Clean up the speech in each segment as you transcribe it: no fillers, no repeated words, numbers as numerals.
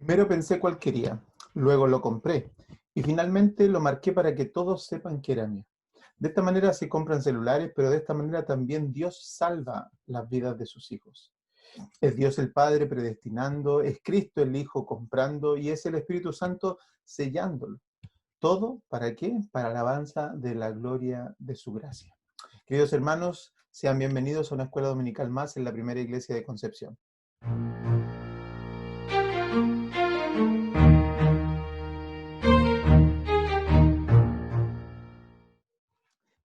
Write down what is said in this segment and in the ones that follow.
Primero pensé cuál quería, luego lo compré y finalmente lo marqué para que todos sepan que era mío. De esta manera se compran celulares, pero de esta manera también Dios salva las vidas de sus hijos. Es Dios el Padre predestinando, es Cristo el Hijo comprando y es el Espíritu Santo sellándolo. ¿Todo para qué? Para la alabanza de la gloria de su gracia. Queridos hermanos, sean bienvenidos a una escuela dominical más en la primera iglesia de Concepción.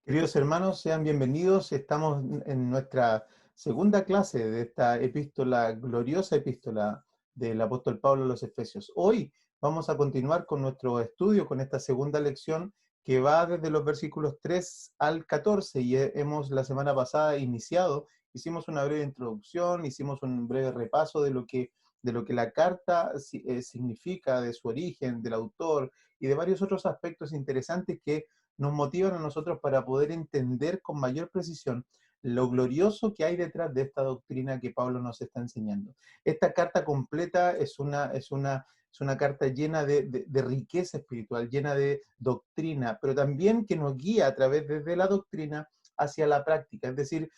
Queridos hermanos, sean bienvenidos. Estamos en nuestra segunda clase de esta epístola, gloriosa epístola del apóstol Pablo a los Efesios. Hoy vamos a continuar con nuestro estudio, con esta segunda lección que va desde los versículos 3 al 14 y hemos la semana pasada iniciado, hicimos una breve introducción, hicimos un breve repaso de lo que la carta significa, de su origen, del autor y de varios otros aspectos interesantes que nos motivan a nosotros para poder entender con mayor precisión lo glorioso que hay detrás de esta doctrina que Pablo nos está enseñando. Esta carta completa es una carta llena de riqueza espiritual, llena de doctrina, pero también que nos guía a través de la doctrina hacia la práctica. Es decir,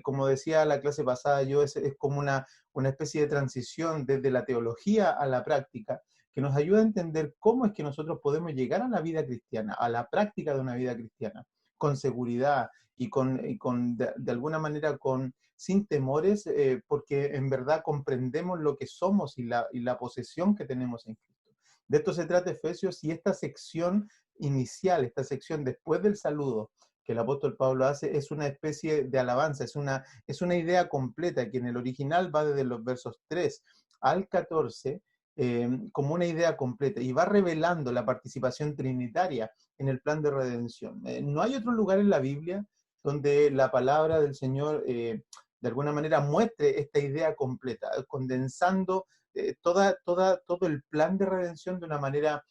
como decía la clase pasada, es como una especie de transición desde la teología a la práctica, que nos ayuda a entender cómo es que nosotros podemos llegar a la vida cristiana, a la práctica de una vida cristiana, con seguridad de alguna manera sin temores, porque en verdad comprendemos lo que somos y la posesión que tenemos en Cristo. De esto se trata Efesios y esta sección inicial, esta sección después del saludo que el apóstol Pablo hace, es una especie de alabanza, es una idea completa que en el original va desde los versos 3 al 14 como una idea completa y va revelando la participación trinitaria en el plan de redención. No hay otro lugar en la Biblia donde la palabra del Señor de alguna manera muestre esta idea completa, condensando todo el plan de redención de una manera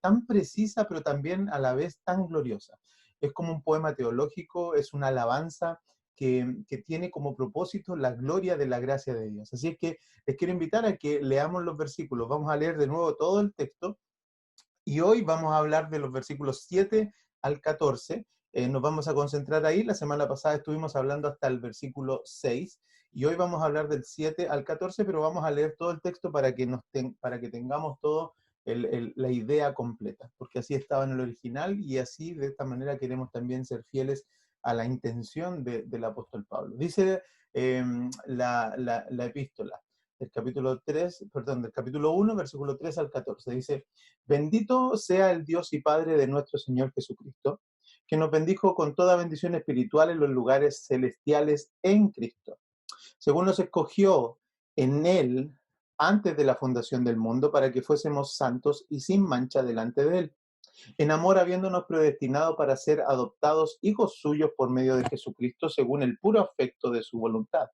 tan precisa, pero también a la vez tan gloriosa. Es como un poema teológico, es una alabanza que tiene como propósito la gloria de la gracia de Dios. Así es que les quiero invitar a que leamos los versículos. Vamos a leer de nuevo todo el texto y hoy vamos a hablar de los versículos 7 al 14. Nos vamos a concentrar ahí. La semana pasada estuvimos hablando hasta el versículo 6 y hoy vamos a hablar del 7 al 14, pero vamos a leer todo el texto para que tengamos todo la idea completa, porque así estaba en el original y así de esta manera queremos también ser fieles a la intención del apóstol Pablo. Dice la epístola del capítulo 3, perdón, del capítulo 1, versículo 3 al 14. Dice: Bendito sea el Dios y Padre de nuestro Señor Jesucristo, que nos bendijo con toda bendición espiritual en los lugares celestiales en Cristo, según nos escogió en Él antes de la fundación del mundo, para que fuésemos santos y sin mancha delante de Él, en amor habiéndonos predestinado para ser adoptados hijos suyos por medio de Jesucristo, según el puro afecto de su voluntad,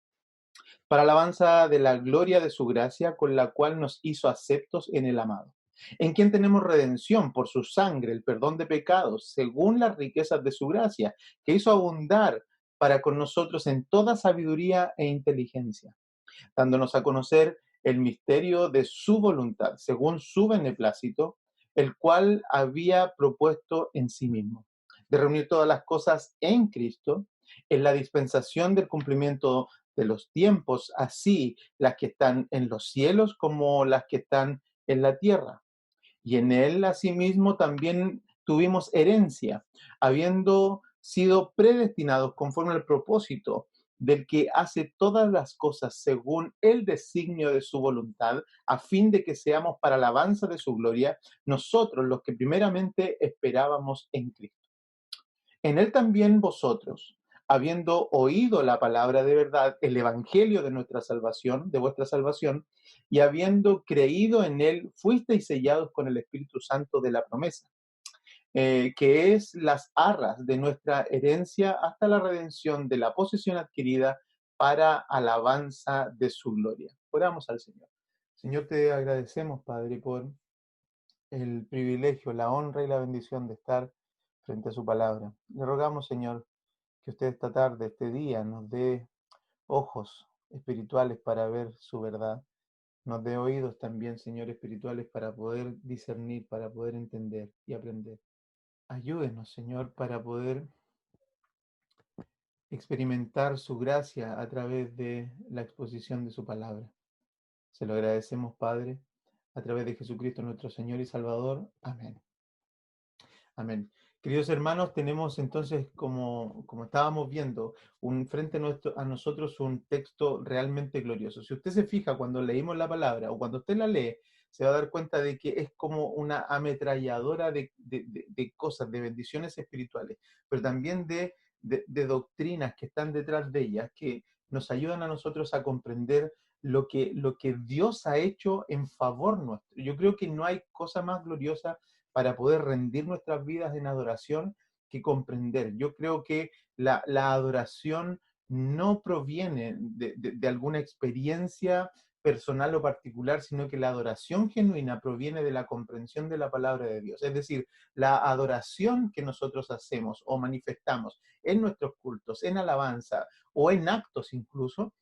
para alabanza de la gloria de su gracia, con la cual nos hizo aceptos en el amado, en quien tenemos redención por su sangre, el perdón de pecados, según las riquezas de su gracia, que hizo abundar para con nosotros en toda sabiduría e inteligencia, dándonos a conocer el misterio de su voluntad, según su beneplácito, el cual había propuesto en sí mismo, de reunir todas las cosas en Cristo, en la dispensación del cumplimiento de los tiempos, así las que están en los cielos como las que están en la tierra. Y en él asimismo también tuvimos herencia, habiendo sido predestinados conforme al propósito del que hace todas las cosas según el designio de su voluntad, a fin de que seamos para alabanza de su gloria, nosotros los que primeramente esperábamos en Cristo. En él también vosotros, habiendo oído la palabra de verdad, el evangelio de nuestra salvación, de vuestra salvación, y habiendo creído en él, fuisteis sellados con el Espíritu Santo de la promesa, que es las arras de nuestra herencia hasta la redención de la posesión adquirida para alabanza de su gloria. Oramos al Señor. Señor, te agradecemos, Padre, por el privilegio, la honra y la bendición de estar frente a su palabra. Le rogamos, Señor, que usted esta tarde, este día, nos dé ojos espirituales para ver su verdad, Nos dé oídos también, Señor, espirituales para poder discernir, para poder entender y aprender. Ayúdenos, Señor, para poder experimentar su gracia a través de la exposición de su palabra. Se lo agradecemos, Padre, a través de Jesucristo nuestro Señor y Salvador. Amén. Amén. Queridos hermanos, tenemos entonces, como estábamos viendo, frente a nosotros un texto realmente glorioso. Si usted se fija cuando leímos la palabra o cuando usted la lee, se va a dar cuenta de que es como una ametralladora de cosas, de bendiciones espirituales, pero también de doctrinas que están detrás de ellas, que nos ayudan a nosotros a comprender lo que Dios ha hecho en favor nuestro. Yo creo que no hay cosa más gloriosa para poder rendir nuestras vidas en adoración que comprender. Yo creo que la adoración no proviene de alguna experiencia personal o particular, sino que la adoración genuina proviene de la comprensión de la palabra de Dios. Es decir, la adoración que nosotros hacemos o manifestamos en nuestros cultos, en alabanza o en actos incluso,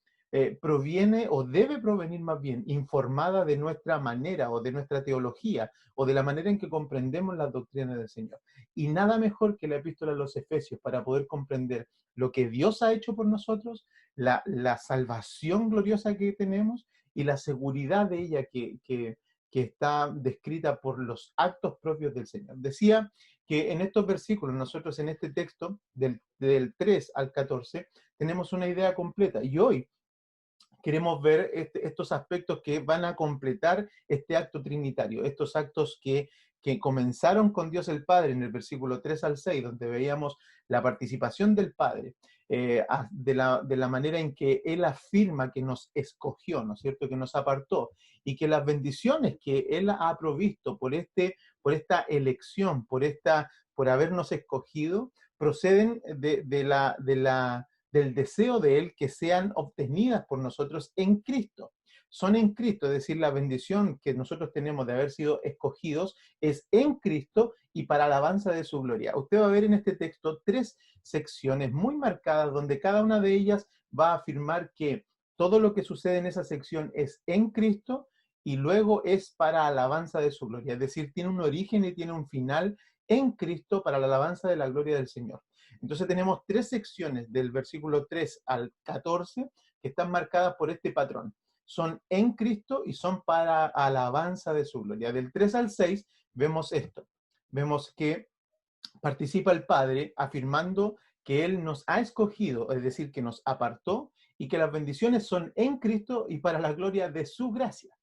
proviene o debe provenir más bien informada de nuestra manera o de nuestra teología o de la manera en que comprendemos las doctrinas del Señor. Y nada mejor que la epístola a los Efesios para poder comprender lo que Dios ha hecho por nosotros, la salvación gloriosa que tenemos y la seguridad de ella que está descrita por los actos propios del Señor. Decía que en estos versículos, nosotros en este texto, del 3 al 14, tenemos una idea completa. Y hoy queremos ver estos aspectos que van a completar este acto trinitario, estos actos que comenzaron con Dios el Padre en el versículo 3 al 6, donde veíamos la participación del Padre, de la manera en que Él afirma que nos escogió, ¿no es cierto?, que nos apartó, y que las bendiciones que Él ha provisto por esta elección, por habernos escogido, proceden del deseo de Él que sean obtenidas por nosotros en Cristo. Son en Cristo, es decir, la bendición que nosotros tenemos de haber sido escogidos es en Cristo y para alabanza de su gloria. Usted va a ver en este texto 3 secciones muy marcadas donde cada una de ellas va a afirmar que todo lo que sucede en esa sección es en Cristo y luego es para alabanza de su gloria. Es decir, tiene un origen y tiene un final en Cristo para la alabanza de la gloria del Señor. Entonces tenemos 3 secciones del versículo 3 al 14 que están marcadas por este patrón. Son en Cristo y son para alabanza de su gloria. Del 3 al 6 vemos esto. Vemos que participa el Padre afirmando que Él nos ha escogido, es decir, que nos apartó y que las bendiciones son en Cristo y para la gloria de su gracia.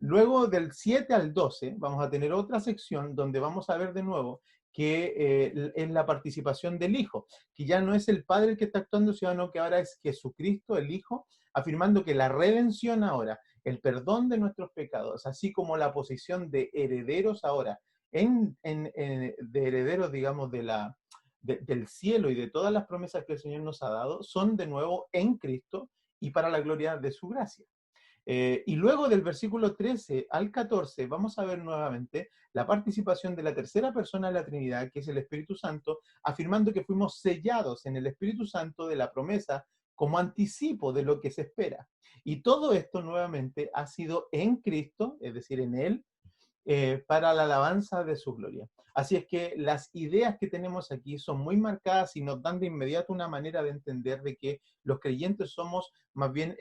Luego del 7 al 12 vamos a tener otra sección donde vamos a ver de nuevo que es la participación del Hijo, que ya no es el Padre el que está actuando, sino que ahora es Jesucristo, el Hijo, afirmando que la redención ahora, el perdón de nuestros pecados, así como la posición de herederos ahora, de herederos, digamos, del cielo y de todas las promesas que el Señor nos ha dado, son de nuevo en Cristo y para la gloria de su gracia. Y luego del versículo 13 al 14 vamos a ver nuevamente la participación de la tercera persona de la Trinidad, que es el Espíritu Santo, afirmando que fuimos sellados en el Espíritu Santo de la promesa como anticipo de lo que se espera. Y todo esto nuevamente ha sido en Cristo, es decir, en Él, para la alabanza de su gloria. Así es que las ideas que tenemos aquí son muy marcadas y nos dan de inmediato una manera de entender de que los creyentes somos más bien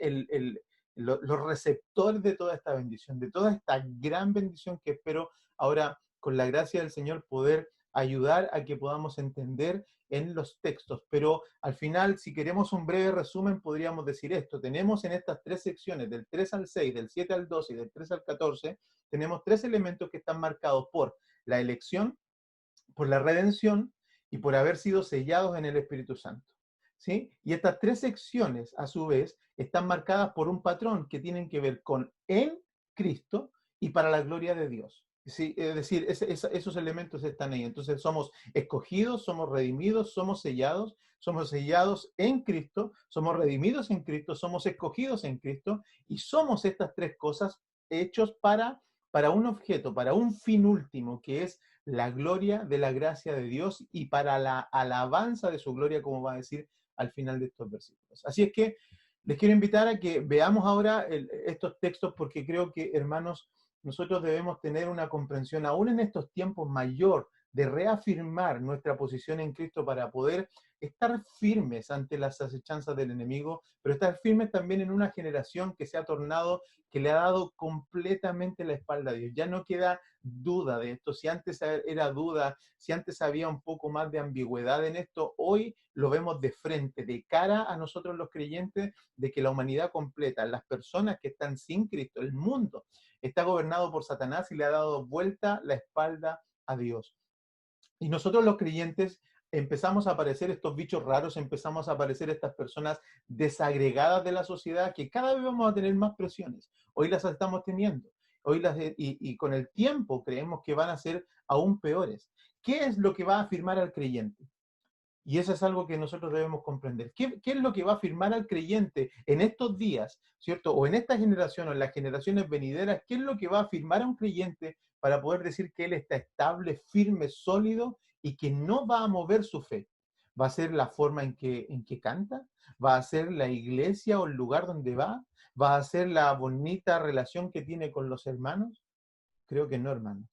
los receptores de toda esta bendición, de toda esta gran bendición que espero ahora, con la gracia del Señor, poder ayudar a que podamos entender en los textos. Pero al final, si queremos un breve resumen, podríamos decir esto. Tenemos en estas 3 secciones, del 3 al 6, del 7 al 12 y del 3 al 14, tenemos 3 elementos que están marcados por la elección, por la redención y por haber sido sellados en el Espíritu Santo. ¿Sí? Y estas 3 secciones, a su vez, están marcadas por un patrón que tienen que ver con en Cristo y para la gloria de Dios. ¿Sí? Es decir, esos elementos están ahí. Entonces somos escogidos, somos redimidos, somos sellados en Cristo, somos redimidos en Cristo, somos escogidos en Cristo y somos estas 3 cosas hechos para un objeto, para un fin último, que es la gloria de la gracia de Dios y para la alabanza de su gloria, como va a decir al final de estos versículos. Así es que Les quiero invitar a que veamos ahora estos textos porque creo que, hermanos, nosotros debemos tener una comprensión, aún en estos tiempos, mayor de reafirmar nuestra posición en Cristo para poder estar firmes ante las acechanzas del enemigo, pero estar firmes también en una generación que se ha tornado, que le ha dado completamente la espalda a Dios. Ya no queda duda de esto. Si antes era duda, si antes había un poco más de ambigüedad en esto, hoy lo vemos de frente, de cara a nosotros los creyentes, de que la humanidad completa, las personas que están sin Cristo, el mundo, está gobernado por Satanás y le ha dado vuelta la espalda a Dios. Y nosotros los creyentes empezamos a aparecer estos bichos raros, empezamos a aparecer estas personas desagregadas de la sociedad que cada vez vamos a tener más presiones. Hoy las estamos teniendo. Y con el tiempo creemos que van a ser aún peores. ¿Qué es lo que va a afirmar al creyente? Y eso es algo que nosotros debemos comprender. ¿Qué es lo que va a afirmar al creyente en estos días, ¿cierto? O en esta generación o en las generaciones venideras, ¿qué es lo que va a afirmar a un creyente para poder decir que él está estable, firme, sólido y que no va a mover su fe? ¿Va a ser la forma en que canta? ¿Va a ser la iglesia o el lugar donde va? ¿Va a ser la bonita relación que tiene con los hermanos? Creo que no, hermano.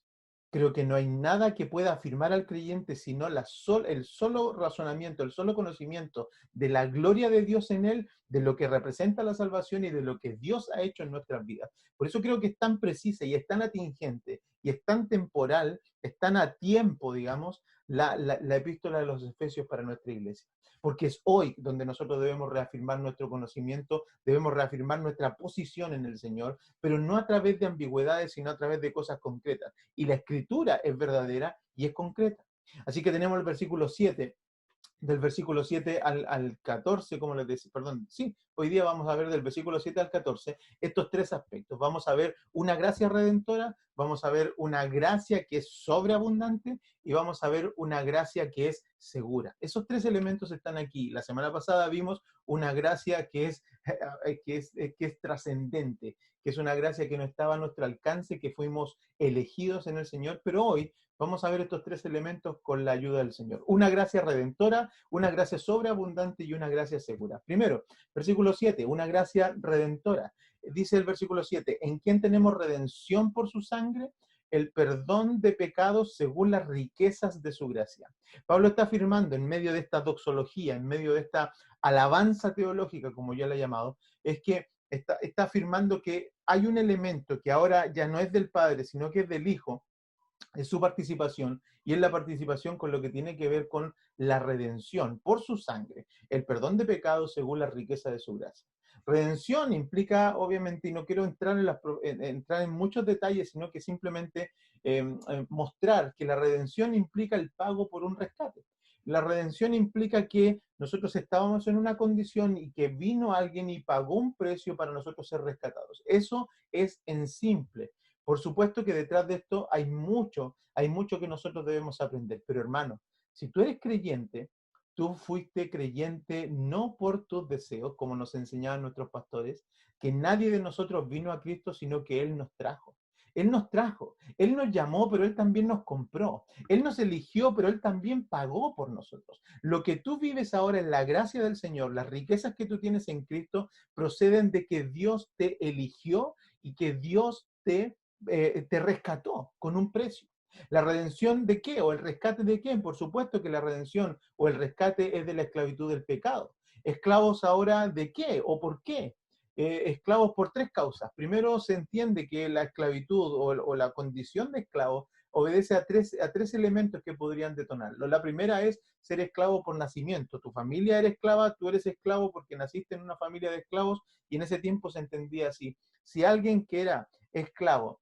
Creo que no hay nada que pueda afirmar al creyente sino el solo razonamiento, el solo conocimiento de la gloria de Dios en él, de lo que representa la salvación y de lo que Dios ha hecho en nuestras vidas. Por eso creo que es tan precisa y es tan atingente y es tan temporal, es tan a tiempo, digamos, la epístola de los Efesios para nuestra iglesia. Porque es hoy donde nosotros debemos reafirmar nuestro conocimiento, debemos reafirmar nuestra posición en el Señor, pero no a través de ambigüedades, sino a través de cosas concretas. Y la escritura es verdadera y es concreta. Así que tenemos el versículo 7, del versículo 7 al 14, como les decía, perdón, sí, hoy día vamos a ver del versículo 7 al 14 estos tres aspectos. Vamos a ver una gracia redentora, vamos a ver una gracia que es sobreabundante y vamos a ver una gracia que es segura. Esos tres elementos están aquí. La semana pasada vimos una gracia que es trascendente, que es una gracia que no estaba a nuestro alcance, que fuimos elegidos en el Señor, pero hoy vamos a ver estos tres elementos con la ayuda del Señor. Una gracia redentora, una gracia sobreabundante y una gracia segura. Primero, versículo 7, una gracia redentora. Dice el versículo 7, ¿en quién tenemos redención por su sangre? El perdón de pecados según las riquezas de su gracia. Pablo está afirmando en medio de esta doxología, en medio de esta alabanza teológica, como ya la he llamado, es que está afirmando que hay un elemento que ahora ya no es del Padre, sino que es del Hijo, es su participación y es la participación con lo que tiene que ver con la redención por su sangre, el perdón de pecados según la riqueza de su gracia. Redención implica, obviamente, y no quiero entrar en muchos detalles, sino que simplemente mostrar que la redención implica el pago por un rescate. La redención implica que nosotros estábamos en una condición y que vino alguien y pagó un precio para nosotros ser rescatados. Eso es en simple. Por supuesto que detrás de esto hay mucho que nosotros debemos aprender. Pero hermano, si tú eres creyente, tú fuiste creyente no por tus deseos, como nos enseñaban nuestros pastores, que nadie de nosotros vino a Cristo, sino que Él nos trajo. Él nos trajo, Él nos llamó, pero Él también nos compró. Él nos eligió, pero Él también pagó por nosotros. Lo que tú vives ahora en la gracia del Señor, las riquezas que tú tienes en Cristo, proceden de que Dios te eligió y que Dios te rescató con un precio. ¿La redención de qué? ¿O el rescate de quién? Por supuesto que la redención o el rescate es de la esclavitud del pecado. ¿Esclavos ahora de qué o por qué? Esclavos por tres causas. Primero, se entiende que la esclavitud o la condición de esclavo obedece a tres elementos que podrían detonarlo. La primera es ser esclavo por nacimiento. Tu familia era esclava, tú eres esclavo porque naciste en una familia de esclavos y en ese tiempo se entendía así. Si alguien que era esclavo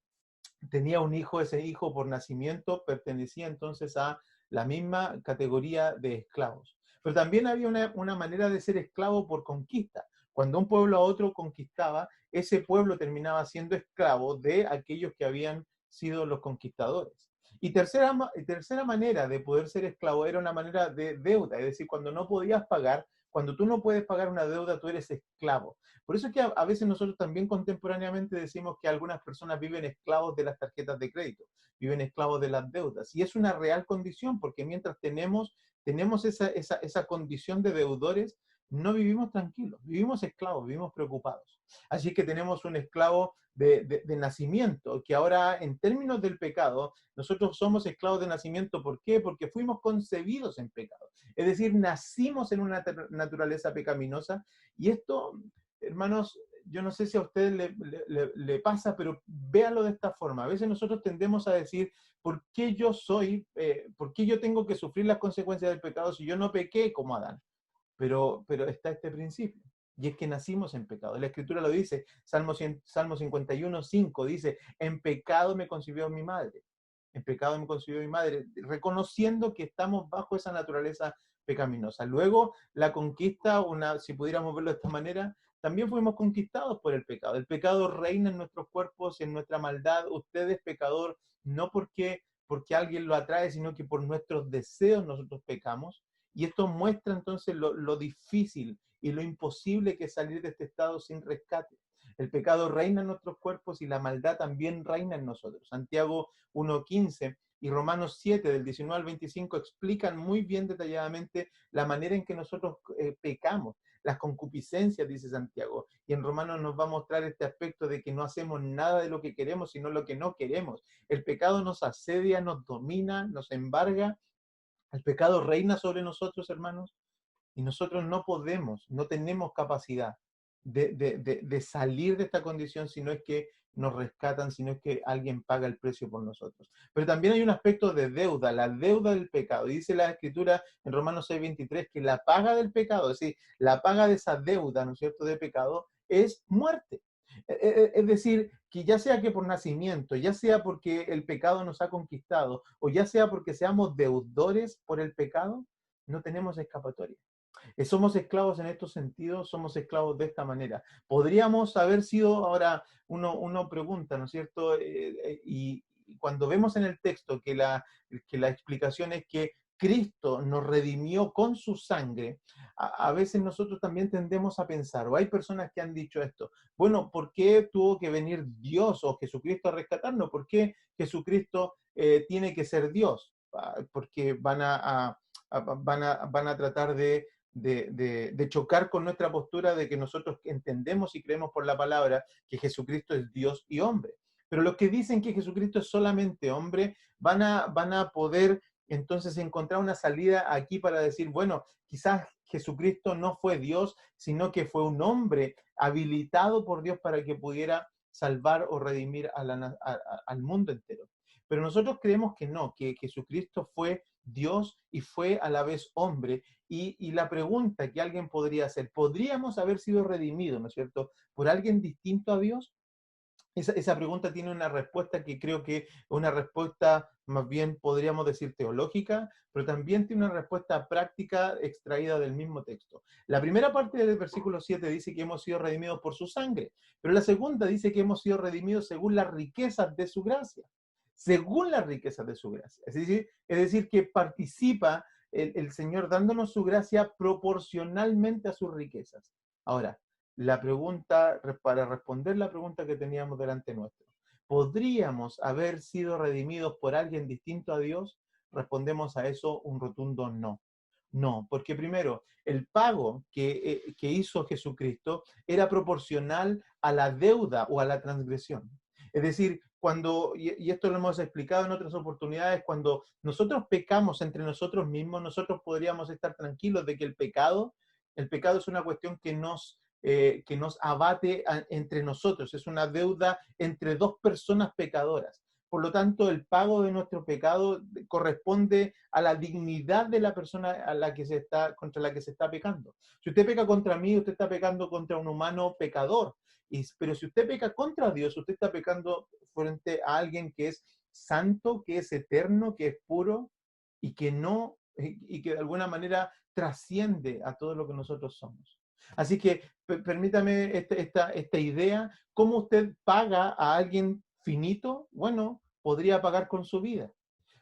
tenía un hijo, ese hijo por nacimiento pertenecía entonces a la misma categoría de esclavos. Pero también había una manera de ser esclavo por conquista. Cuando un pueblo a otro conquistaba, ese pueblo terminaba siendo esclavo de aquellos que habían sido los conquistadores. Y tercera manera de poder ser esclavo era una manera de deuda, es decir, cuando no podías pagar, cuando tú no puedes pagar una deuda, tú eres esclavo. Por eso es que a veces nosotros también contemporáneamente decimos que algunas personas viven esclavos de las tarjetas de crédito, viven esclavos de las deudas. Y es una real condición, porque mientras tenemos esa condición de deudores, no vivimos tranquilos, vivimos esclavos, vivimos preocupados. Así que tenemos un esclavo de nacimiento, que ahora en términos del pecado, nosotros somos esclavos de nacimiento. ¿Por qué? Porque fuimos concebidos en pecado. Es decir, nacimos en una naturaleza pecaminosa. Y esto, hermanos, yo no sé si a ustedes le pasa, pero véalo de esta forma. A veces nosotros tendemos a decir, ¿por qué yo por qué yo tengo que sufrir las consecuencias del pecado si yo no pequé como Adán? Pero está este principio, y es que nacimos en pecado. La Escritura lo dice, Salmo 51, 5, dice, en pecado me concibió mi madre. En pecado me concibió mi madre, reconociendo que estamos bajo esa naturaleza pecaminosa. Luego, la conquista, si pudiéramos verlo de esta manera, también fuimos conquistados por el pecado. El pecado reina en nuestros cuerpos y en nuestra maldad. Usted es pecador no porque alguien lo atrae, sino que por nuestros deseos nosotros pecamos. Y esto muestra entonces lo difícil y lo imposible que es salir de este estado sin rescate. El pecado reina en nuestros cuerpos y la maldad también reina en nosotros. Santiago 1:15 y Romanos 7, del 19 al 25, explican muy bien detalladamente la manera en que nosotros pecamos. Las concupiscencias, dice Santiago. Y en Romanos nos va a mostrar este aspecto de que no hacemos nada de lo que queremos, sino lo que no queremos. El pecado nos asedia, nos domina, nos embarga. El pecado reina sobre nosotros, hermanos, y nosotros no podemos, no tenemos capacidad de salir de esta condición si no es que nos rescatan, si no es que alguien paga el precio por nosotros. Pero también hay un aspecto de deuda, la deuda del pecado. Y dice la Escritura en Romanos 6:23 que la paga del pecado, es decir, la paga de esa deuda, ¿no es cierto?, de pecado, es muerte. Es decir, que ya sea que por nacimiento, ya sea porque el pecado nos ha conquistado, o ya sea porque seamos deudores por el pecado, no tenemos escapatoria. Somos esclavos en estos sentidos, somos esclavos de esta manera. Podríamos haber sido, ahora uno pregunta, ¿no es cierto? Y cuando vemos en el texto que la explicación es que Cristo nos redimió con su sangre, a veces nosotros también tendemos a pensar, o hay personas que han dicho esto, bueno, ¿por qué tuvo que venir Dios o Jesucristo a rescatarnos? ¿Por qué Jesucristo tiene que ser Dios? Porque van a tratar de chocar con nuestra postura de que nosotros entendemos y creemos por la palabra que Jesucristo es Dios y hombre. Pero los que dicen que Jesucristo es solamente hombre van a poder entonces encontrar una salida aquí para decir, bueno, quizás Jesucristo no fue Dios, sino que fue un hombre habilitado por Dios para que pudiera salvar o redimir al mundo entero. Pero nosotros creemos que no, que Jesucristo fue Dios y fue a la vez hombre. Y la pregunta que alguien podría hacer, ¿podríamos haber sido redimidos, ¿no es cierto?, por alguien distinto a Dios? Esa pregunta tiene una respuesta que creo que es una respuesta más bien podríamos decir teológica, pero también tiene una respuesta práctica extraída del mismo texto. La primera parte del versículo 7 dice que hemos sido redimidos por su sangre, pero la segunda dice que hemos sido redimidos según las riquezas de su gracia. Según las riquezas de su gracia. Es decir que participa el Señor dándonos su gracia proporcionalmente a sus riquezas. Ahora, la pregunta, para responder la pregunta que teníamos delante nuestro, ¿podríamos haber sido redimidos por alguien distinto a Dios? Respondemos a eso un rotundo no. No, porque primero, el pago que hizo Jesucristo era proporcional a la deuda o a la transgresión. Es decir, y esto lo hemos explicado en otras oportunidades, cuando nosotros pecamos entre nosotros mismos, nosotros podríamos estar tranquilos de que el pecado es una cuestión que nos abate entre nosotros, es una deuda entre dos personas pecadoras. Por lo tanto, el pago de nuestro pecado corresponde a la dignidad de la persona contra la que se está pecando. Si usted peca contra mí, usted está pecando contra un humano pecador. Pero si usted peca contra Dios, usted está pecando frente a alguien que es santo, que es eterno, que es puro y y que de alguna manera trasciende a todo lo que nosotros somos. Así que permítame esta idea, ¿cómo usted paga a alguien finito? Bueno, podría pagar con su vida.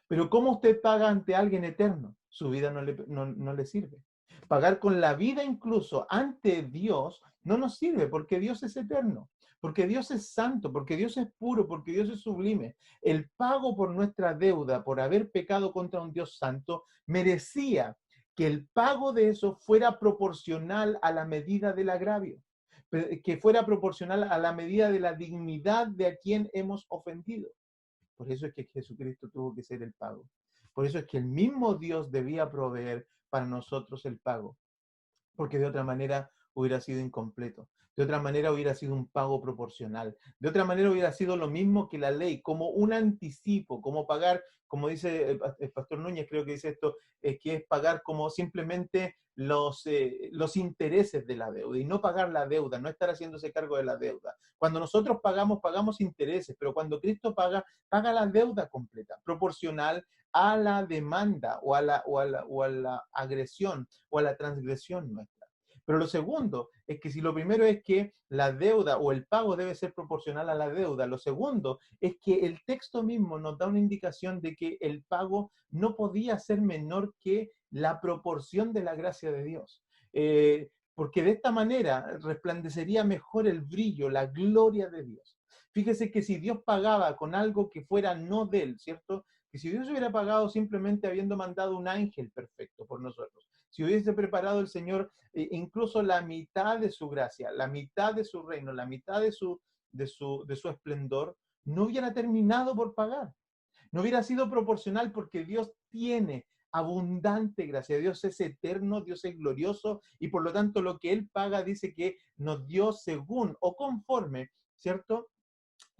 Pero ¿cómo usted paga ante alguien eterno? Su vida no le sirve. Pagar con la vida incluso ante Dios no nos sirve porque Dios es eterno, porque Dios es santo, porque Dios es puro, porque Dios es sublime. El pago por nuestra deuda, por haber pecado contra un Dios santo, merecía que el pago de eso fuera proporcional a la medida del agravio, que fuera proporcional a la medida de la dignidad de a quien hemos ofendido. Por eso es que Jesucristo tuvo que ser el pago. Por eso es que el mismo Dios debía proveer para nosotros el pago, porque de otra manera hubiera sido incompleto. De otra manera hubiera sido un pago proporcional. De otra manera hubiera sido lo mismo que la ley, como un anticipo, como pagar, como dice el pastor Núñez, creo que dice esto, que es pagar como simplemente los intereses de la deuda y no pagar la deuda, no estar haciéndose cargo de la deuda. Cuando nosotros pagamos, pagamos intereses, pero cuando Cristo paga, paga la deuda completa, proporcional a la demanda o a la agresión o a la transgresión nuestra. Pero lo segundo es que si lo primero es que la deuda o el pago debe ser proporcional a la deuda, lo segundo es que el texto mismo nos da una indicación de que el pago no podía ser menor que la proporción de la gracia de Dios. Porque de esta manera resplandecería mejor el brillo, la gloria de Dios. Fíjese que si Dios pagaba con algo que fuera no de él, ¿cierto? Que si Dios hubiera pagado simplemente habiendo mandado un ángel perfecto por nosotros, si hubiese preparado el Señor incluso la mitad de su gracia, la mitad de su reino, la mitad de su esplendor, no hubiera terminado por pagar. No hubiera sido proporcional porque Dios tiene abundante gracia. Dios es eterno, Dios es glorioso y por lo tanto lo que Él paga dice que nos dio según o conforme, ¿cierto?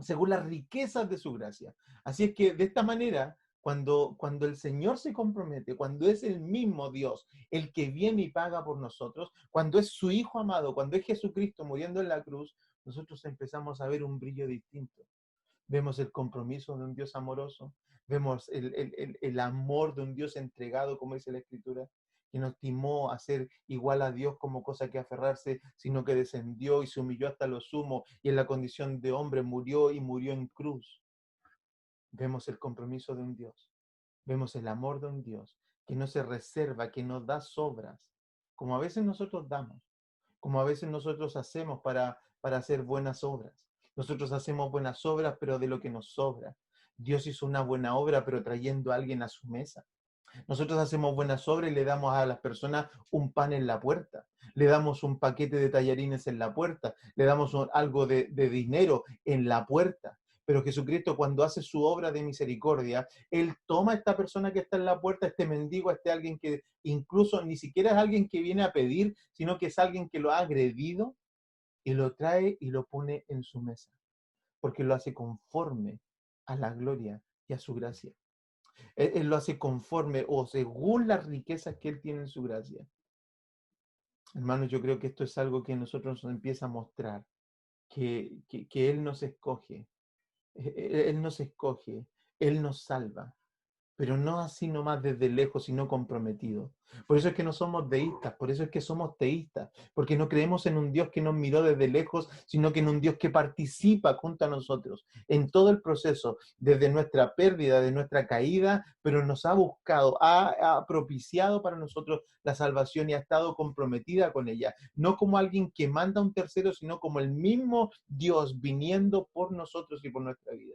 Según las riquezas de su gracia. Así es que de esta manera, cuando el Señor se compromete, cuando es el mismo Dios el que viene y paga por nosotros, cuando es su Hijo amado, cuando es Jesucristo muriendo en la cruz, nosotros empezamos a ver un brillo distinto. Vemos el compromiso de un Dios amoroso, vemos el amor de un Dios entregado, como dice la Escritura, que no estimó a ser igual a Dios como cosa que aferrarse, sino que descendió y se humilló hasta lo sumo y en la condición de hombre murió y murió en cruz. Vemos el compromiso de un Dios, vemos el amor de un Dios que no se reserva, que nos da sobras, como a veces nosotros damos, como a veces nosotros hacemos para hacer buenas obras. Nosotros hacemos buenas obras, pero de lo que nos sobra. Dios hizo una buena obra, pero trayendo a alguien a su mesa. Nosotros hacemos buenas obras y le damos a las personas un pan en la puerta, le damos un paquete de tallarines en la puerta, le damos algo de dinero en la puerta. Pero Jesucristo cuando hace su obra de misericordia, Él toma a esta persona que está en la puerta, este mendigo, este alguien que incluso ni siquiera es alguien que viene a pedir, sino que es alguien que lo ha agredido y lo trae y lo pone en su mesa, porque lo hace conforme a la gloria y a su gracia. Él lo hace conforme o según las riquezas que Él tiene en su gracia. Hermanos, yo creo que esto es algo que nosotros nos empieza a mostrar, que Él nos escoge, Él nos escoge, Él nos salva, pero no así nomás desde lejos, sino comprometido. Por eso es que no somos deístas, por eso es que somos teístas, porque no creemos en un Dios que nos miró desde lejos, sino que en un Dios que participa junto a nosotros en todo el proceso, desde nuestra pérdida, de nuestra caída, pero nos ha buscado, ha propiciado para nosotros la salvación y ha estado comprometida con ella, no como alguien que manda a un tercero, sino como el mismo Dios viniendo por nosotros y por nuestra vida.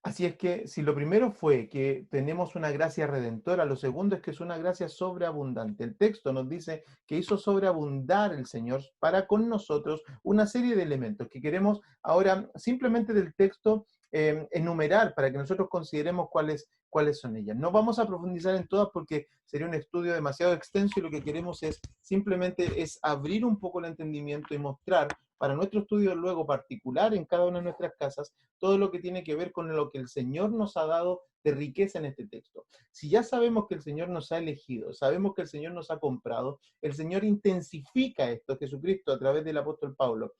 Así es que si lo primero fue que tenemos una gracia redentora, lo segundo es que es una gracia sobreabundante. El texto nos dice que hizo sobreabundar el Señor para con nosotros una serie de elementos que queremos ahora simplemente del texto enumerar para que nosotros consideremos cuáles son ellas. No vamos a profundizar en todas porque sería un estudio demasiado extenso y lo que queremos es simplemente es abrir un poco el entendimiento y mostrar para nuestro estudio luego particular en cada una de nuestras casas todo lo que tiene que ver con lo que el Señor nos ha dado de riqueza en este texto. Si ya sabemos que el Señor nos ha elegido, sabemos que el Señor nos ha comprado, el Señor intensifica esto, Jesucristo a través del apóstol Pablo,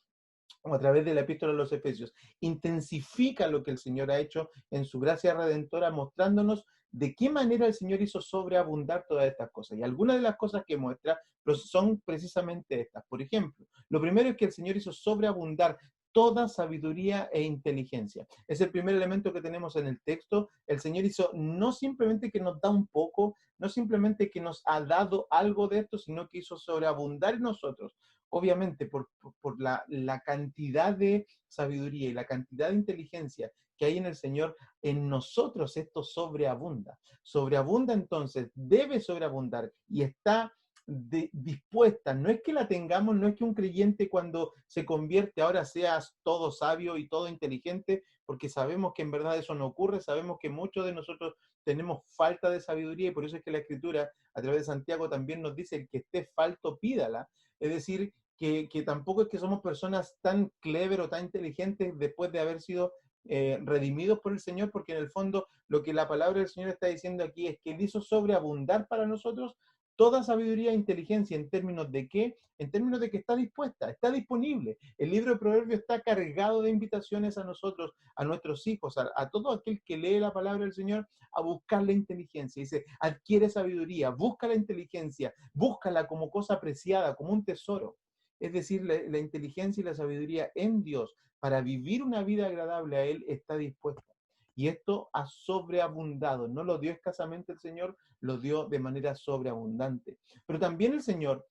o a través de la epístola a los Efesios, intensifica lo que el Señor ha hecho en su gracia redentora, mostrándonos de qué manera el Señor hizo sobreabundar todas estas cosas. Y algunas de las cosas que muestra son precisamente estas. Por ejemplo, lo primero es que el Señor hizo sobreabundar toda sabiduría e inteligencia. Es el primer elemento que tenemos en el texto. El Señor hizo no simplemente que nos da un poco, no simplemente que nos ha dado algo de esto, sino que hizo sobreabundar en nosotros obviamente por la cantidad de sabiduría y la cantidad de inteligencia que hay en el Señor, en nosotros esto sobreabunda. Sobreabunda entonces, debe sobreabundar y está dispuesta. No es que la tengamos, no es que un creyente cuando se convierte ahora sea todo sabio y todo inteligente, porque sabemos que en verdad eso no ocurre, sabemos que muchos de nosotros tenemos falta de sabiduría y por eso es que la Escritura a través de Santiago también nos dice: el que esté falto, pídala. Es decir, que tampoco es que somos personas tan clever o tan inteligentes después de haber sido redimidos por el Señor, porque en el fondo lo que la palabra del Señor está diciendo aquí es que Él hizo sobreabundar para nosotros toda sabiduría e inteligencia. ¿En términos de qué? En términos de que está dispuesta, está disponible. El libro de Proverbios está cargado de invitaciones a nosotros, a nuestros hijos, a todo aquel que lee la palabra del Señor, a buscar la inteligencia. Dice: adquiere sabiduría, busca la inteligencia, búscala como cosa preciada, como un tesoro. Es decir, la inteligencia y la sabiduría en Dios para vivir una vida agradable a Él está dispuesta. Y esto ha sobreabundado. No lo dio escasamente el Señor, lo dio de manera sobreabundante. Pero también el Señor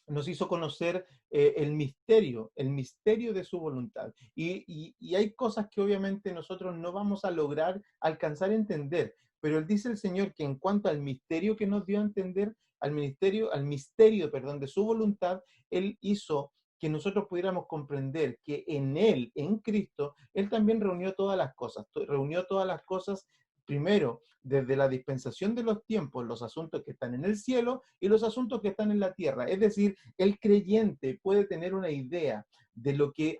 nos hizo conocer el misterio de su voluntad. Y hay cosas que obviamente nosotros no vamos a lograr alcanzar a entender, pero Él dice el Señor que en cuanto al misterio que nos dio a entender, al misterio, perdón, de su voluntad, Él hizo que nosotros pudiéramos comprender que en Él, en Cristo, Él también reunió todas las cosas primero, desde la dispensación de los tiempos, los asuntos que están en el cielo y los asuntos que están en la tierra. Es decir, el creyente puede tener una idea de lo que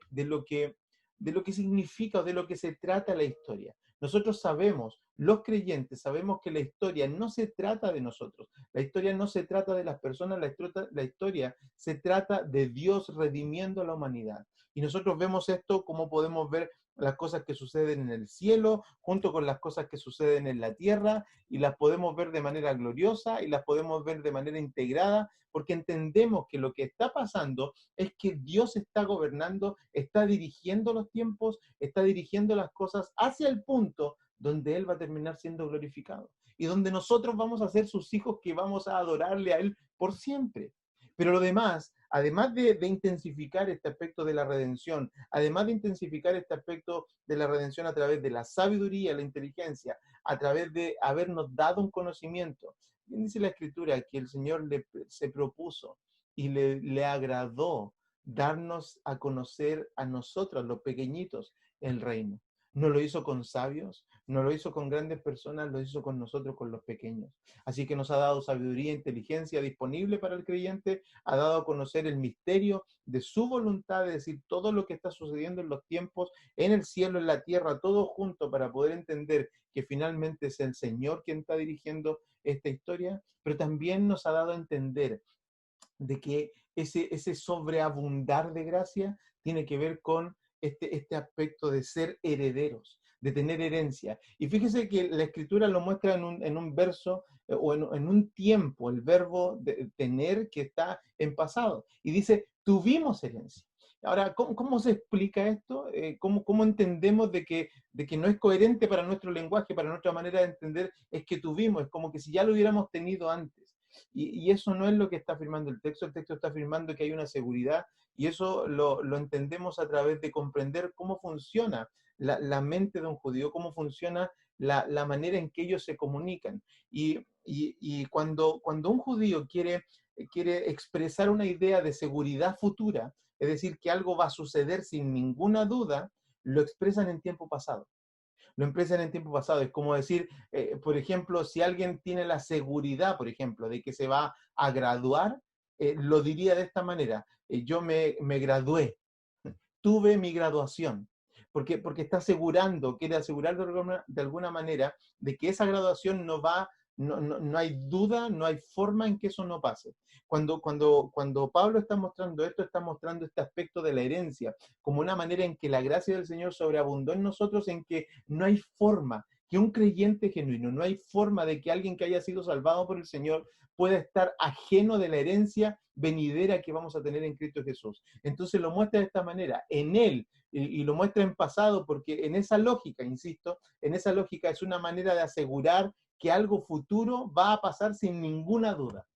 significa o de lo que se trata la historia. Nosotros sabemos, los creyentes sabemos que la historia no se trata de nosotros, la historia no se trata de las personas, la historia se trata de Dios redimiendo a la humanidad. Y nosotros vemos esto como podemos ver las cosas que suceden en el cielo, junto con las cosas que suceden en la tierra, y las podemos ver de manera gloriosa y las podemos ver de manera integrada, porque entendemos que lo que está pasando es que Dios está gobernando, está dirigiendo los tiempos, está dirigiendo las cosas hacia el punto donde Él va a terminar siendo glorificado y donde nosotros vamos a ser sus hijos que vamos a adorarle a Él por siempre. Pero lo demás, además de intensificar este aspecto de la redención, además de intensificar este aspecto de la redención a través de la sabiduría, la inteligencia, a través de habernos dado un conocimiento, bien dice la Escritura que el Señor se propuso y le agradó darnos a conocer a nosotros, los pequeñitos, el reino. No lo hizo con sabios, no lo hizo con grandes personas, lo hizo con nosotros, con los pequeños. Así que nos ha dado sabiduría e inteligencia disponible para el creyente, ha dado a conocer el misterio de su voluntad, es decir, todo lo que está sucediendo en los tiempos, en el cielo, en la tierra, todo junto para poder entender que finalmente es el Señor quien está dirigiendo esta historia, pero también nos ha dado a entender de que ese sobreabundar de gracia tiene que ver con este aspecto de ser herederos, de tener herencia. Y fíjese que la Escritura lo muestra en un verso o en un tiempo, el verbo de tener que está en pasado. Y dice: tuvimos herencia. Ahora, ¿cómo se explica esto? ¿Cómo entendemos de que no es coherente para nuestro lenguaje, para nuestra manera de entender? Es que tuvimos, es como que si ya lo hubiéramos tenido antes. Y eso no es lo que está afirmando el texto está afirmando que hay una seguridad y eso lo entendemos a través de comprender cómo funciona la mente de un judío, cómo funciona la manera en que ellos se comunican. Y cuando un judío quiere expresar una idea de seguridad futura, es decir, que algo va a suceder sin ninguna duda, lo expresan en tiempo pasado. Lo expresan en tiempo pasado. Es como decir, por ejemplo, si alguien tiene la seguridad, por ejemplo, de que se va a graduar, lo diría de esta manera: yo me gradué, tuve mi graduación. Porque está asegurando, quiere asegurar de alguna manera de que esa graduación no hay duda, no hay forma en que eso no pase. Cuando Pablo está mostrando esto, está mostrando este aspecto de la herencia, como una manera en que la gracia del Señor sobreabundó en nosotros, en que no hay forma que un creyente genuino, no hay forma de que alguien que haya sido salvado por el Señor pueda estar ajeno de la herencia venidera que vamos a tener en Cristo Jesús. Entonces lo muestra de esta manera, en Él, y lo muestra en pasado, porque en esa lógica, insisto, en esa lógica es una manera de asegurar que algo futuro va a pasar sin ninguna duda.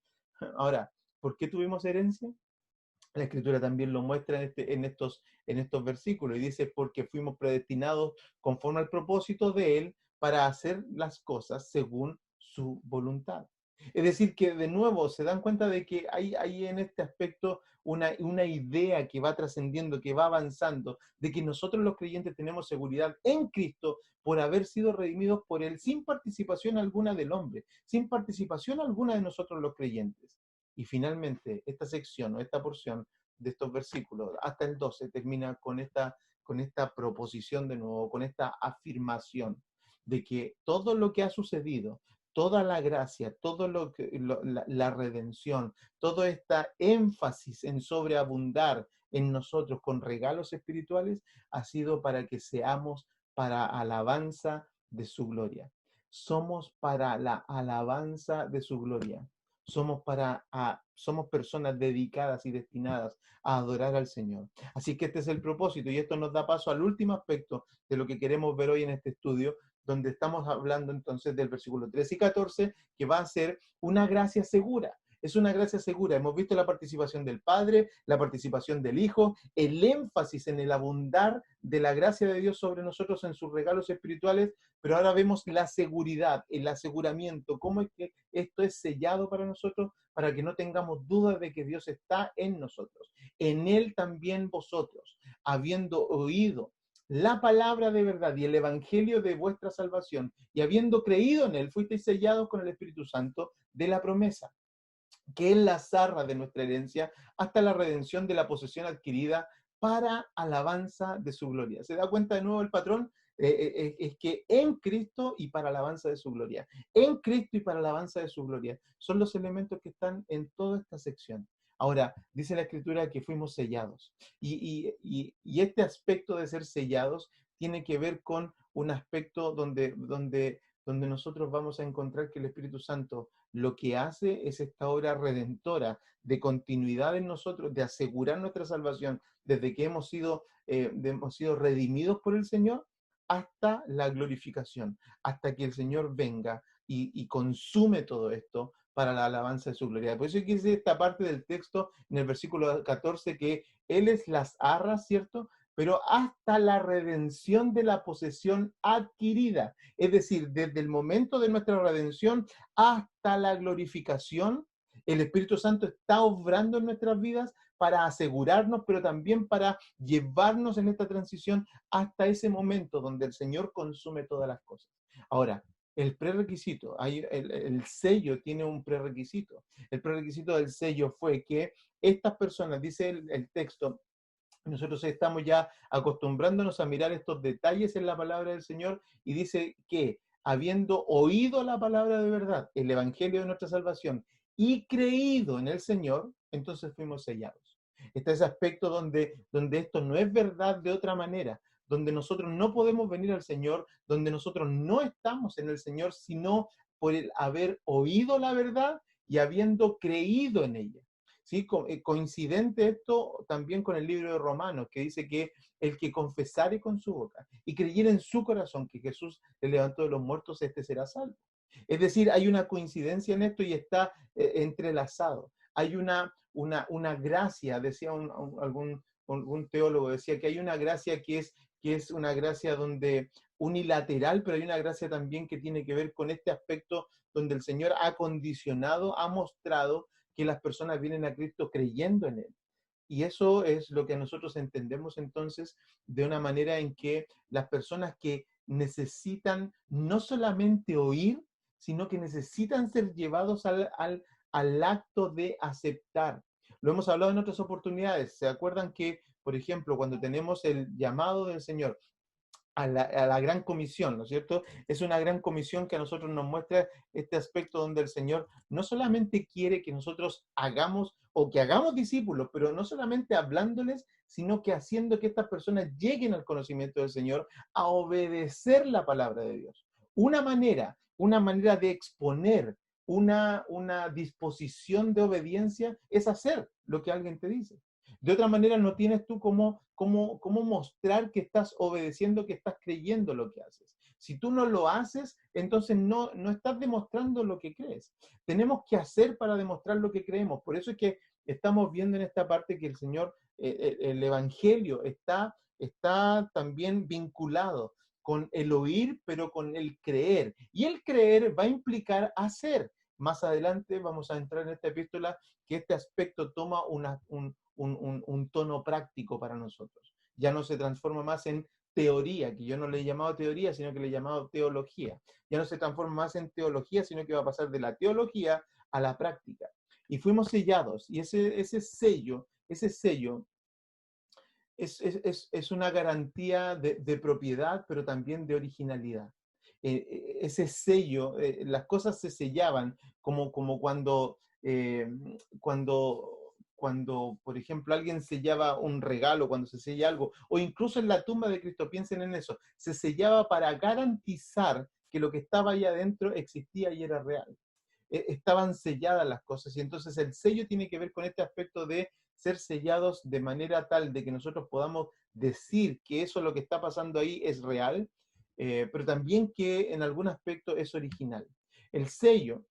Ahora, ¿por qué tuvimos herencia? La Escritura también lo muestra en estos versículos y dice, porque fuimos predestinados conforme al propósito de Él para hacer las cosas según su voluntad. Es decir, que de nuevo se dan cuenta de que hay en este aspecto una idea que va trascendiendo, que va avanzando, de que nosotros los creyentes tenemos seguridad en Cristo por haber sido redimidos por Él sin participación alguna del hombre, sin participación alguna de nosotros los creyentes. Y finalmente, esta sección o esta porción de estos versículos, hasta el 12, termina con esta proposición de nuevo, con esta afirmación de que todo lo que ha sucedido, toda la gracia, todo la redención, todo este énfasis en sobreabundar en nosotros con regalos espirituales, ha sido para que seamos para alabanza de su gloria. Somos para la alabanza de su gloria. Somos personas dedicadas y destinadas a adorar al Señor. Así que este es el propósito y esto nos da paso al último aspecto de lo que queremos ver hoy en este estudio, donde estamos hablando entonces del versículo 13 y 14, que va a ser una gracia segura. Es una gracia segura. Hemos visto la participación del Padre, la participación del Hijo, el énfasis en el abundar de la gracia de Dios sobre nosotros en sus regalos espirituales, pero ahora vemos la seguridad, el aseguramiento, cómo es que esto es sellado para nosotros, para que no tengamos dudas de que Dios está en nosotros. En Él también vosotros, habiendo oído la palabra de verdad y el evangelio de vuestra salvación, y habiendo creído en Él, fuisteis sellados con el Espíritu Santo de la promesa, que es la zarra de nuestra herencia, hasta la redención de la posesión adquirida para alabanza de su gloria. ¿Se da cuenta de nuevo el patrón? Es que en Cristo y para alabanza de su gloria. En Cristo y para alabanza de su gloria. Son los elementos que están en toda esta sección. Ahora, dice la Escritura que fuimos sellados. Y este aspecto de ser sellados tiene que ver con un aspecto donde nosotros vamos a encontrar que el Espíritu Santo lo que hace es esta obra redentora de continuidad en nosotros, de asegurar nuestra salvación desde que hemos sido redimidos por el Señor hasta la glorificación, hasta que el Señor venga y consume todo esto para la alabanza de su gloria. Por eso dice esta parte del texto en el versículo 14 que Él es las arras, ¿cierto? Pero hasta la redención de la posesión adquirida. Es decir, desde el momento de nuestra redención hasta la glorificación, el Espíritu Santo está obrando en nuestras vidas para asegurarnos, pero también para llevarnos en esta transición hasta ese momento donde el Señor consume todas las cosas. Ahora, el prerequisito, el sello tiene un prerequisito. El prerequisito del sello fue que estas personas, dice el texto, nosotros estamos ya acostumbrándonos a mirar estos detalles en la palabra del Señor y dice que habiendo oído la palabra de verdad, el evangelio de nuestra salvación y creído en el Señor, entonces fuimos sellados. Está ese aspecto donde esto no es verdad de otra manera, donde nosotros no podemos venir al Señor, donde nosotros no estamos en el Señor, sino por el haber oído la verdad y habiendo creído en ella. ¿Sí? Coincidente esto también con el libro de Romanos, que dice que el que confesare con su boca y creyere en su corazón que Jesús le levantó de los muertos, este será salvo. Es decir, hay una coincidencia en esto y está entrelazado. Hay una gracia, decía algún teólogo, decía que hay una gracia que es una gracia donde unilateral, pero hay una gracia también que tiene que ver con este aspecto donde el Señor ha condicionado, ha mostrado que las personas vienen a Cristo creyendo en Él. Y eso es lo que nosotros entendemos entonces de una manera en que las personas que necesitan no solamente oír, sino que necesitan ser llevados al acto de aceptar. Lo hemos hablado en otras oportunidades. ¿Se acuerdan que, por ejemplo, cuando tenemos el llamado del Señor a la gran comisión, ¿no es cierto? Es una gran comisión que a nosotros nos muestra este aspecto donde el Señor no solamente quiere que nosotros hagamos o que hagamos discípulos, pero no solamente hablándoles, sino que haciendo que estas personas lleguen al conocimiento del Señor, a obedecer la palabra de Dios. Una manera de exponer una disposición de obediencia es hacer lo que alguien te dice. De otra manera, no tienes tú cómo mostrar que estás obedeciendo, que estás creyendo lo que haces. Si tú no lo haces, entonces no estás demostrando lo que crees. Tenemos que hacer para demostrar lo que creemos. Por eso es que estamos viendo en esta parte que el Señor, el Evangelio está también vinculado con el oír, pero con el creer. Y el creer va a implicar hacer. Más adelante vamos a entrar en esta epístola que este aspecto toma un tono práctico para nosotros. Ya no se transforma más en teoría, que yo no le he llamado teoría, sino que le he llamado teología. Ya no se transforma más en teología, sino que va a pasar de la teología a la práctica. Y fuimos sellados, y ese sello es una garantía de propiedad, pero también de originalidad. Ese sello, las cosas se sellaban como cuando, por ejemplo, alguien sellaba un regalo, cuando se sella algo, o incluso en la tumba de Cristo, piensen en eso, se sellaba para garantizar que lo que estaba ahí adentro existía y era real. Estaban selladas las cosas, y entonces el sello tiene que ver con este aspecto de ser sellados de manera tal de que nosotros podamos decir que eso lo que está pasando ahí es real, pero también que en algún aspecto es original. El sello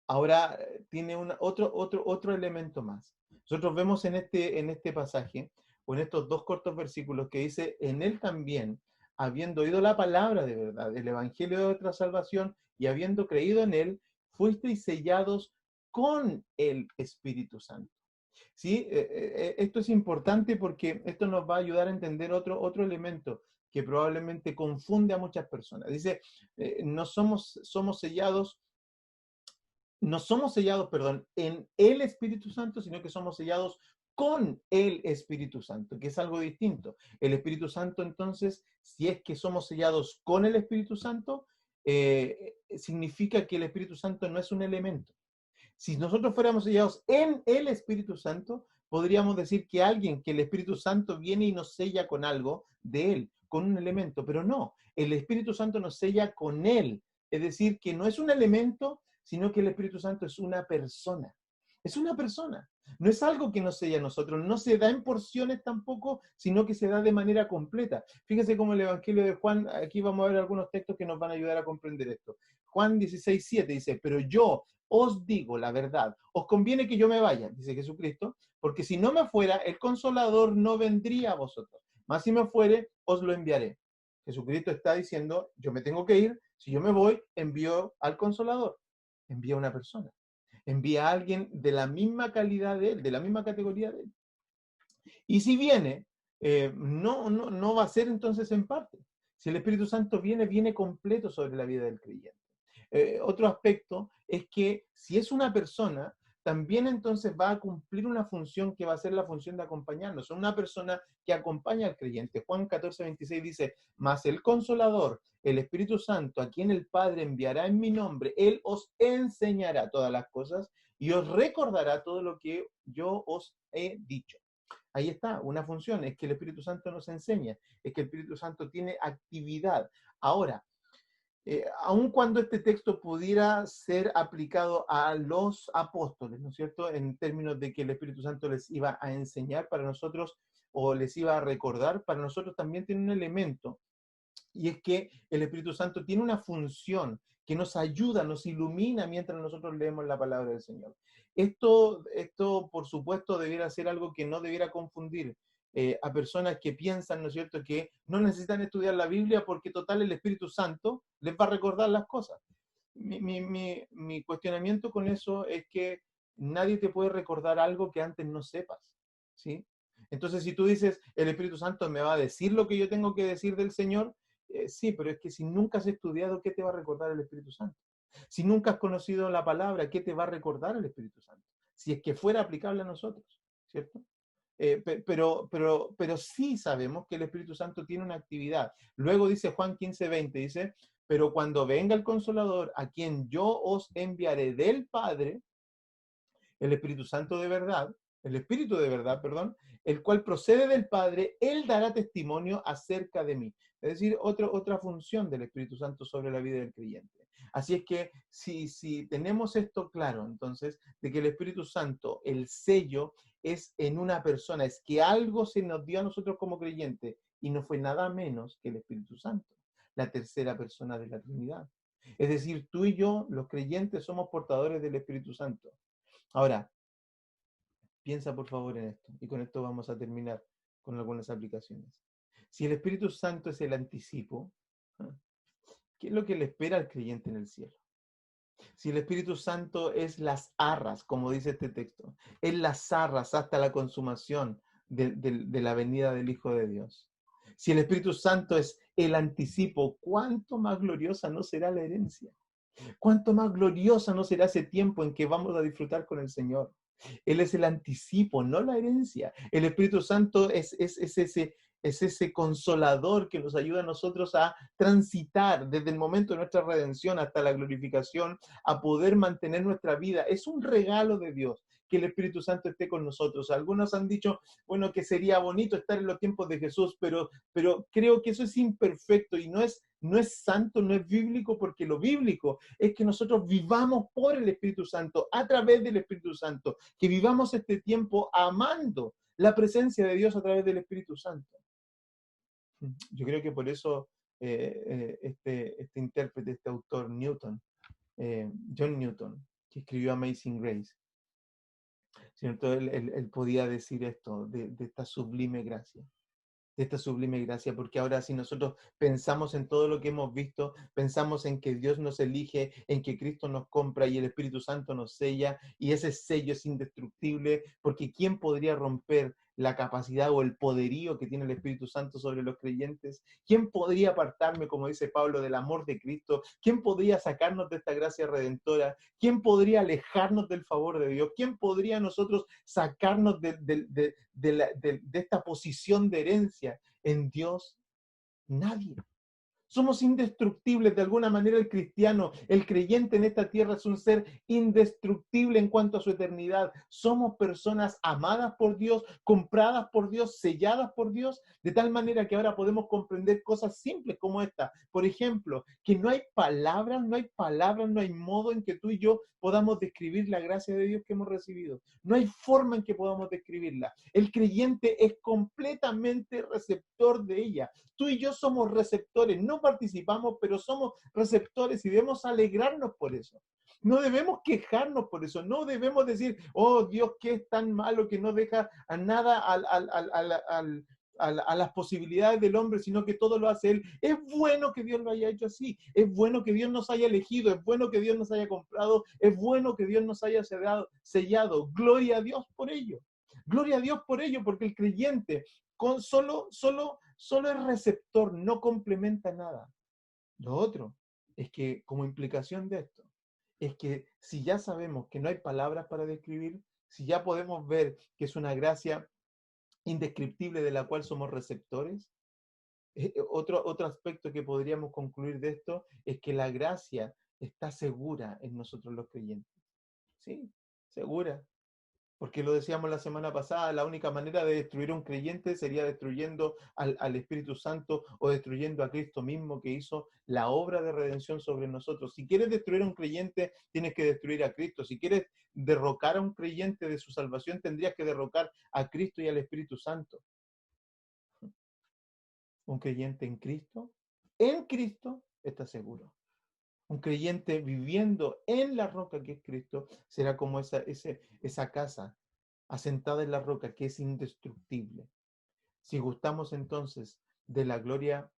ahora tiene otro elemento más. Nosotros vemos en este pasaje, o en estos dos cortos versículos, que dice, en él también, habiendo oído la palabra de verdad, el evangelio de nuestra salvación, y habiendo creído en él, fuisteis sellados con el Espíritu Santo. ¿Sí? Esto es importante porque esto nos va a ayudar a entender otro elemento que probablemente confunde a muchas personas. Dice, somos sellados, no somos sellados, perdón, en el Espíritu Santo, sino que somos sellados con el Espíritu Santo, que es algo distinto. El Espíritu Santo, entonces, si es que somos sellados con el Espíritu Santo, significa que el Espíritu Santo no es un elemento. Si nosotros fuéramos sellados en el Espíritu Santo, podríamos decir que alguien, que el Espíritu Santo viene y nos sella con algo de él, con un elemento, pero no, el Espíritu Santo nos sella con él. Es decir, que no es un elemento, sino que el Espíritu Santo es una persona. Es una persona. No es algo que nos sella a nosotros, no se da en porciones tampoco, sino que se da de manera completa. Fíjense cómo el Evangelio de Juan, aquí vamos a ver algunos textos que nos van a ayudar a comprender esto. Juan 16:7 dice, pero yo os digo la verdad, os conviene que yo me vaya, dice Jesucristo, porque si no me fuera, el Consolador no vendría a vosotros, mas si me fuere, os lo enviaré. Jesucristo está diciendo, yo me tengo que ir, si yo me voy, envío al Consolador, envía a una persona, envía a alguien de la misma calidad de él, de la misma categoría de él. Y si viene, no va a ser entonces en parte. Si el Espíritu Santo viene, viene completo sobre la vida del creyente. Otro aspecto es que si es una persona, también entonces va a cumplir una función que va a ser la función de acompañarnos. Es una persona que acompaña al creyente. Juan 14:26 dice, mas el Consolador, el Espíritu Santo, a quien el Padre enviará en mi nombre, Él os enseñará todas las cosas y os recordará todo lo que yo os he dicho. Ahí está, una función, es que el Espíritu Santo nos enseña, es que el Espíritu Santo tiene actividad. Ahora, aun cuando este texto pudiera ser aplicado a los apóstoles, ¿no es cierto? En términos de que el Espíritu Santo les iba a enseñar para nosotros o les iba a recordar, para nosotros también tiene un elemento, y es que el Espíritu Santo tiene una función que nos ayuda, nos ilumina mientras nosotros leemos la palabra del Señor. Esto por supuesto, debiera ser algo que no debiera confundir a personas que piensan, ¿no es cierto?, que no necesitan estudiar la Biblia porque total el Espíritu Santo les va a recordar las cosas. Mi cuestionamiento con eso es que nadie te puede recordar algo que antes no sepas, ¿sí? Entonces, si tú dices, el Espíritu Santo me va a decir lo que yo tengo que decir del Señor, sí, pero es que si nunca has estudiado, ¿qué te va a recordar el Espíritu Santo? Si nunca has conocido la palabra, ¿qué te va a recordar el Espíritu Santo? Si es que fuera aplicable a nosotros, ¿cierto? Pero sí sabemos que el Espíritu Santo tiene una actividad. Luego dice Juan 15:20, dice, pero cuando venga el Consolador, a quien yo os enviaré del Padre, el Espíritu Santo de verdad, el Espíritu de verdad, perdón, el cual procede del Padre, Él dará testimonio acerca de mí. Es decir, otra función del Espíritu Santo sobre la vida del creyente. Así es que si tenemos esto claro, entonces, de que el Espíritu Santo, el sello, es en una persona, es que algo se nos dio a nosotros como creyentes y no fue nada menos que el Espíritu Santo, la tercera persona de la Trinidad. Es decir, tú y yo, los creyentes, somos portadores del Espíritu Santo. Ahora, Piensa por favor en esto, y con esto vamos a terminar con algunas aplicaciones. Si el Espíritu Santo es el anticipo, ¿qué es lo que le espera al creyente en el cielo? Si el Espíritu Santo es las arras, como dice este texto, es las arras hasta la consumación de la venida del Hijo de Dios. Si el Espíritu Santo es el anticipo, ¿cuánto más gloriosa no será la herencia? ¿Cuánto más gloriosa no será ese tiempo en que vamos a disfrutar con el Señor? Él es el anticipo, no la herencia. El Espíritu Santo es ese consolador que nos ayuda a nosotros a transitar desde el momento de nuestra redención hasta la glorificación, a poder mantener nuestra vida. Es un regalo de Dios que el Espíritu Santo esté con nosotros. Algunos han dicho, bueno, que sería bonito estar en los tiempos de Jesús, pero creo que eso es imperfecto y no es santo, no es bíblico, porque lo bíblico es que nosotros vivamos por el Espíritu Santo, a través del Espíritu Santo, que vivamos este tiempo amando la presencia de Dios a través del Espíritu Santo. Yo creo que por eso este intérprete, este autor, Newton, John Newton, que escribió Amazing Grace, ¿cierto? Él podía decir esto, de esta sublime gracia. De esta sublime gracia, porque ahora si nosotros pensamos en todo lo que hemos visto, pensamos en que Dios nos elige, en que Cristo nos compra y el Espíritu Santo nos sella, y ese sello es indestructible, porque ¿quién podría romper la capacidad o el poderío que tiene el Espíritu Santo sobre los creyentes? ¿Quién podría apartarme, como dice Pablo, del amor de Cristo? ¿Quién podría sacarnos de esta gracia redentora? ¿Quién podría alejarnos del favor de Dios? ¿Quién podría nosotros sacarnos de esta posición de herencia en Dios? Nadie. Somos indestructibles. De alguna manera el cristiano, el creyente en esta tierra es un ser indestructible en cuanto a su eternidad. Somos personas amadas por Dios, compradas por Dios, selladas por Dios, de tal manera que ahora podemos comprender cosas simples como esta. Por ejemplo, que no hay palabras, no hay modo en que tú y yo podamos describir la gracia de Dios que hemos recibido. No hay forma en que podamos describirla. El creyente es completamente receptor de ella. Tú y yo somos receptores, no participamos, pero somos receptores y debemos alegrarnos por eso. No debemos quejarnos por eso, no debemos decir, oh Dios, que es tan malo que no deja a nada a las posibilidades del hombre, sino que todo lo hace Él. Es bueno que Dios lo haya hecho así, es bueno que Dios nos haya elegido, es bueno que Dios nos haya comprado, es bueno que Dios nos haya sellado. Gloria a Dios por ello. Gloria a Dios por ello, porque el creyente con solo es receptor, no complementa nada. Lo otro es que, como implicación de esto, es que si ya sabemos que no hay palabras para describir, si ya podemos ver que es una gracia indescriptible de la cual somos receptores, otro aspecto que podríamos concluir de esto es que la gracia está segura en nosotros los creyentes. Sí, segura. Porque lo decíamos la semana pasada, la única manera de destruir a un creyente sería destruyendo al Espíritu Santo o destruyendo a Cristo mismo que hizo la obra de redención sobre nosotros. Si quieres destruir a un creyente, tienes que destruir a Cristo. Si quieres derrocar a un creyente de su salvación, tendrías que derrocar a Cristo y al Espíritu Santo. Un creyente en Cristo, está seguro. Un creyente viviendo en la roca que es Cristo será como esa casa asentada en la roca que es indestructible. Si gustamos entonces de la gloria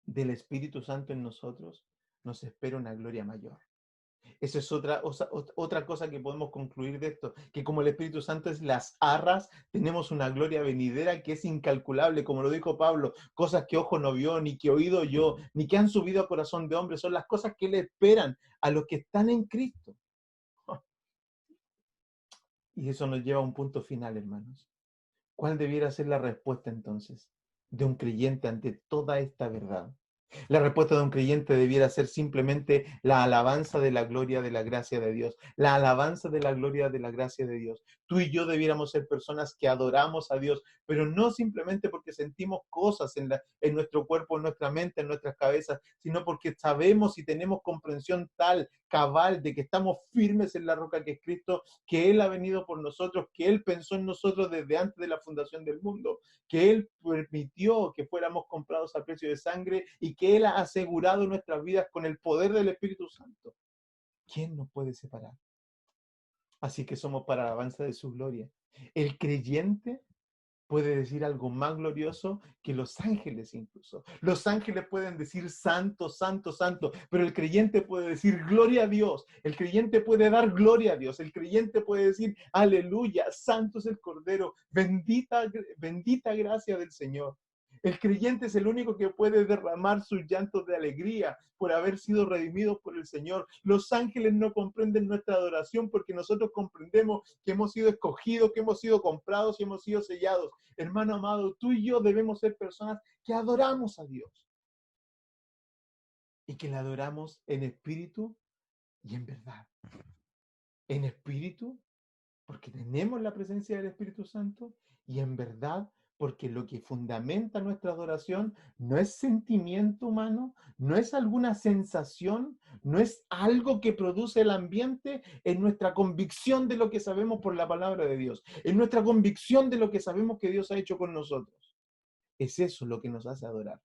del Espíritu Santo en nosotros, nos espera una gloria mayor. Esa es otra cosa que podemos concluir de esto, que como el Espíritu Santo es las arras, tenemos una gloria venidera que es incalculable, como lo dijo Pablo, cosas que ojo no vio, ni que oído oyó, ni que han subido a corazón de hombre, son las cosas que le esperan a los que están en Cristo. Y eso nos lleva a un punto final, hermanos. ¿Cuál debiera ser la respuesta entonces de un creyente ante toda esta verdad? La respuesta de un creyente debiera ser simplemente la alabanza de la gloria de la gracia de Dios, la alabanza de la gloria de la gracia de Dios. Tú y yo debiéramos ser personas que adoramos a Dios, pero no simplemente porque sentimos cosas en nuestro cuerpo, en nuestra mente, en nuestras cabezas, sino porque sabemos y tenemos comprensión tal, cabal, de que estamos firmes en la roca que es Cristo, que Él ha venido por nosotros, que Él pensó en nosotros desde antes de la fundación del mundo, que Él permitió que fuéramos comprados a precio de sangre y que Él ha asegurado nuestras vidas con el poder del Espíritu Santo. ¿Quién nos puede separar? Así que somos para la alabanza de su gloria El creyente puede decir algo más glorioso que los ángeles incluso. Los ángeles pueden decir santo, santo, santo, pero el creyente puede decir gloria a Dios. El creyente puede dar gloria a Dios. El creyente puede decir aleluya, santo es el Cordero, bendita, bendita gracia del Señor. El creyente es el único que puede derramar sus llantos de alegría por haber sido redimidos por el Señor. Los ángeles no comprenden nuestra adoración porque nosotros comprendemos que hemos sido escogidos, que hemos sido comprados y hemos sido sellados. Hermano amado, tú y yo debemos ser personas que adoramos a Dios y que le adoramos en espíritu y en verdad. En espíritu, porque tenemos la presencia del Espíritu Santo, y en verdad, porque lo que fundamenta nuestra adoración no es sentimiento humano, no es alguna sensación, no es algo que produce el ambiente, es nuestra convicción de lo que sabemos por la palabra de Dios, es nuestra convicción de lo que sabemos que Dios ha hecho con nosotros. Es eso lo que nos hace adorar.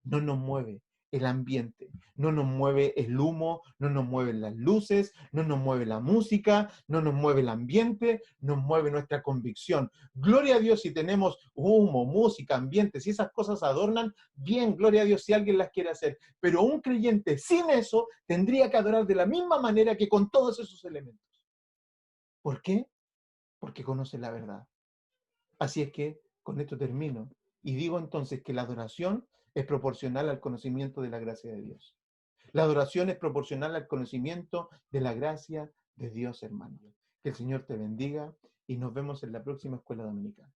No nos mueve el ambiente, no nos mueve el humo, no nos mueven las luces, no nos mueve la música, no nos mueve el ambiente, nos mueve nuestra convicción. Gloria a Dios si tenemos humo, música, ambiente, si esas cosas adornan, bien, gloria a Dios si alguien las quiere hacer. Pero un creyente sin eso tendría que adorar de la misma manera que con todos esos elementos. ¿Por qué? Porque conoce la verdad. Así es que con esto termino. Y digo entonces que la adoración es proporcional al conocimiento de la gracia de Dios. La adoración es proporcional al conocimiento de la gracia de Dios, hermano. Que el Señor te bendiga y nos vemos en la próxima escuela dominical.